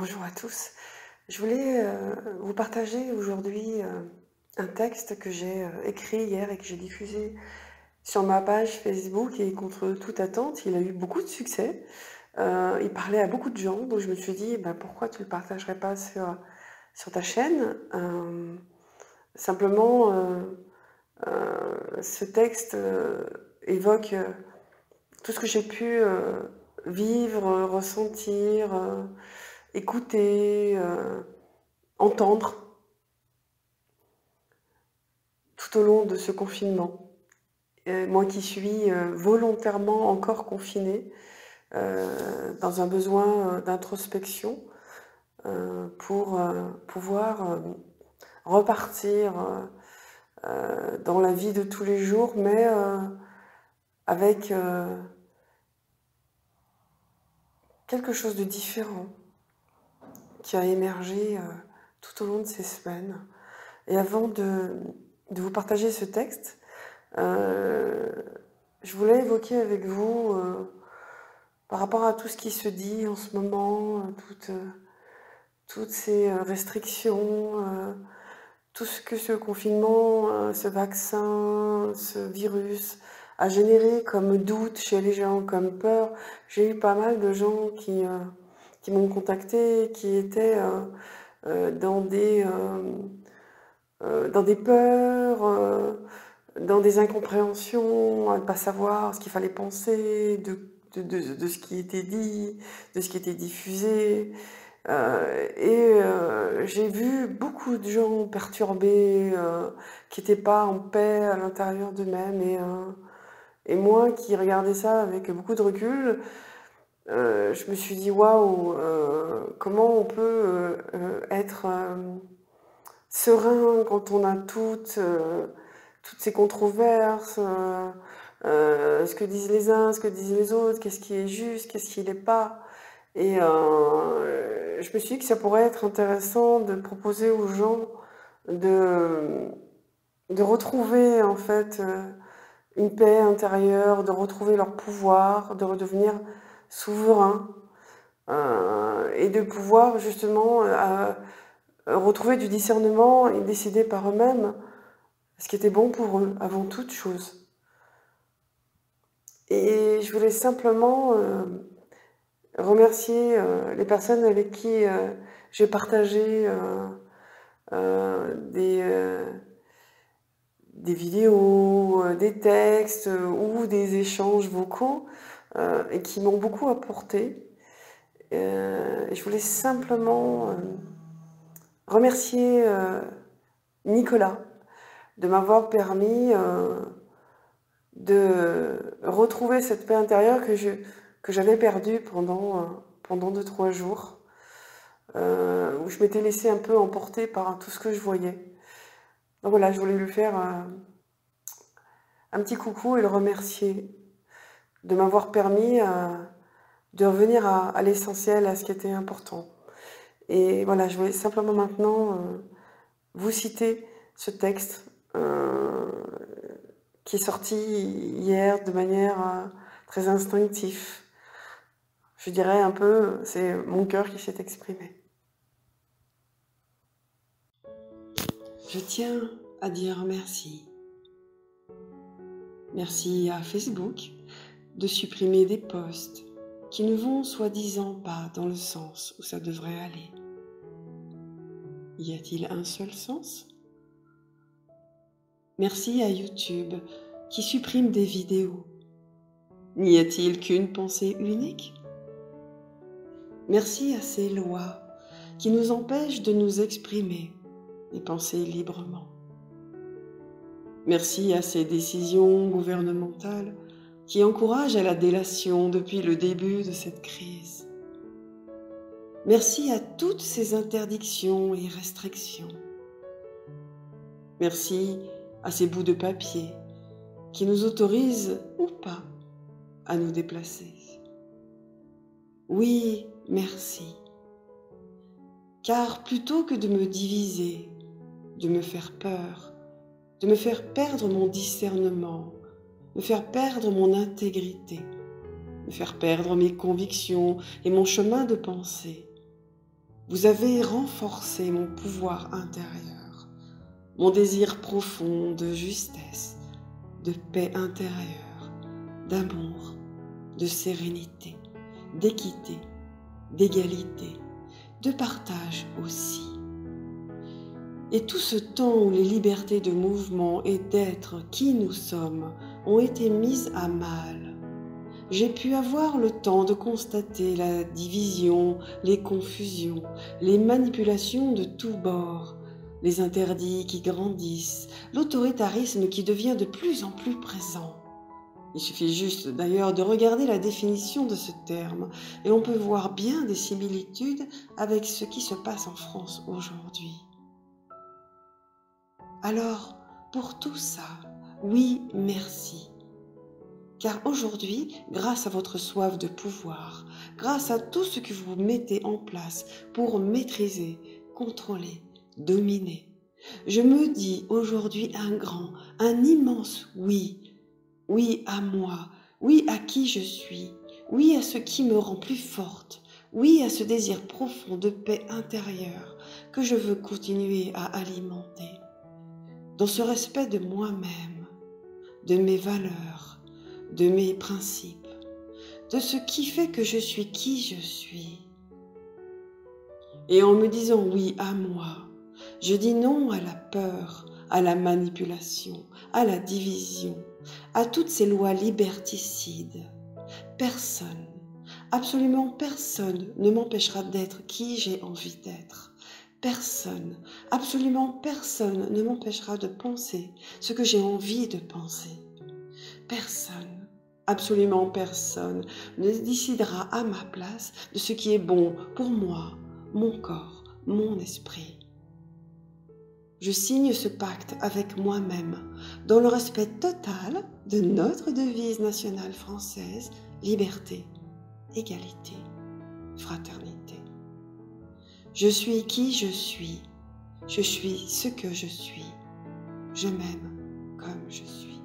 Bonjour à tous. Je voulais vous partager aujourd'hui un texte que j'ai écrit hier et que j'ai diffusé sur ma page Facebook et contre toute attente, il a eu beaucoup de succès. Il parlait à beaucoup de gens, donc je me suis dit, bah, pourquoi tu ne le partagerais pas sur ta chaîne. Simplement, ce texte évoque tout ce que j'ai pu vivre, ressentir, écouter, entendre tout au long de ce confinement. Moi qui suis volontairement encore confinée, dans un besoin d'introspection, pour pouvoir repartir dans la vie de tous les jours, mais avec quelque chose de différent qui a émergé tout au long de ces semaines. Et avant de vous partager ce texte, je voulais évoquer avec vous, par rapport à tout ce qui se dit en ce moment, toutes ces restrictions, tout ce que ce confinement, ce vaccin, ce virus a généré comme doute chez les gens, comme peur. J'ai eu pas mal de gens qui m'ont contacté, qui étaient dans des peurs, dans des incompréhensions, à ne pas savoir ce qu'il fallait penser de ce qui était dit, de ce qui était diffusé. J'ai vu beaucoup de gens perturbés, qui n'étaient pas en paix à l'intérieur d'eux-mêmes. Et moi qui regardais ça avec beaucoup de recul, je me suis dit, waouh, comment on peut être serein quand on a toutes ces controverses, ce que disent les uns, ce que disent les autres, qu'est-ce qui est juste, qu'est-ce qui l'est pas. Et je me suis dit que ça pourrait être intéressant de proposer aux gens de, de retrouver en fait une paix intérieure, de retrouver leur pouvoir, de redevenir souverain et de pouvoir justement retrouver du discernement et décider par eux-mêmes ce qui était bon pour eux, avant toute chose. Et je voulais simplement remercier les personnes avec qui j'ai partagé des vidéos, des textes ou des échanges vocaux et qui m'ont beaucoup apporté. Je voulais simplement remercier Nicolas de m'avoir permis de retrouver cette paix intérieure que j'avais perdue pendant 2-3 jours, où je m'étais laissée un peu emporter par tout ce que je voyais. Donc voilà, je voulais lui faire un petit coucou et le remercier de m'avoir permis de revenir à l'essentiel, à ce qui était important. Et voilà, je voulais simplement maintenant vous citer ce texte qui est sorti hier de manière très instinctive. Je dirais un peu, c'est mon cœur qui s'est exprimé. Je tiens à dire merci. Merci à Facebook de supprimer des posts qui ne vont soi-disant pas dans le sens où ça devrait aller. Y a-t-il un seul sens ? Merci à YouTube qui supprime des vidéos. N'y a-t-il qu'une pensée unique ? Merci à ces lois qui nous empêchent de nous exprimer et penser librement. Merci à ces décisions gouvernementales qui encouragent à la délation depuis le début de cette crise. Merci à toutes ces interdictions et restrictions. Merci à ces bouts de papier qui nous autorisent ou pas à nous déplacer. Oui, merci. Car plutôt que de me diviser, de me faire peur, de me faire perdre mon discernement, me faire perdre mon intégrité, me faire perdre mes convictions et mon chemin de pensée, Vous avez renforcé mon pouvoir intérieur, mon désir profond de justesse, de paix intérieure, d'amour, de sérénité, d'équité, d'égalité, de partage aussi. Et tout ce temps où les libertés de mouvement et d'être qui nous sommes ont été mises à mal, j'ai pu avoir le temps de constater la division, les confusions, les manipulations de tous bords, les interdits qui grandissent, l'autoritarisme qui devient de plus en plus présent. Il suffit juste d'ailleurs de regarder la définition de ce terme et on peut voir bien des similitudes avec ce qui se passe en France aujourd'hui. Alors, pour tout ça, oui, merci. Car aujourd'hui, grâce à votre soif de pouvoir, grâce à tout ce que vous mettez en place pour maîtriser, contrôler, dominer, je me dis aujourd'hui un grand, un immense oui. Oui à moi, oui à qui je suis, oui à ce qui me rend plus forte, oui à ce désir profond de paix intérieure que je veux continuer à alimenter. Dans ce respect de moi-même, de mes valeurs, de mes principes, de ce qui fait que je suis qui je suis. Et en me disant oui à moi, je dis non à la peur, à la manipulation, à la division, à toutes ces lois liberticides. Personne, absolument personne ne m'empêchera d'être qui j'ai envie d'être. Personne, absolument personne ne m'empêchera de penser ce que j'ai envie de penser. Personne, absolument personne ne décidera à ma place de ce qui est bon pour moi, mon corps, mon esprit. Je signe ce pacte avec moi-même, dans le respect total de notre devise nationale française, liberté, égalité, fraternité. Je suis qui je suis ce que je suis, je m'aime comme je suis.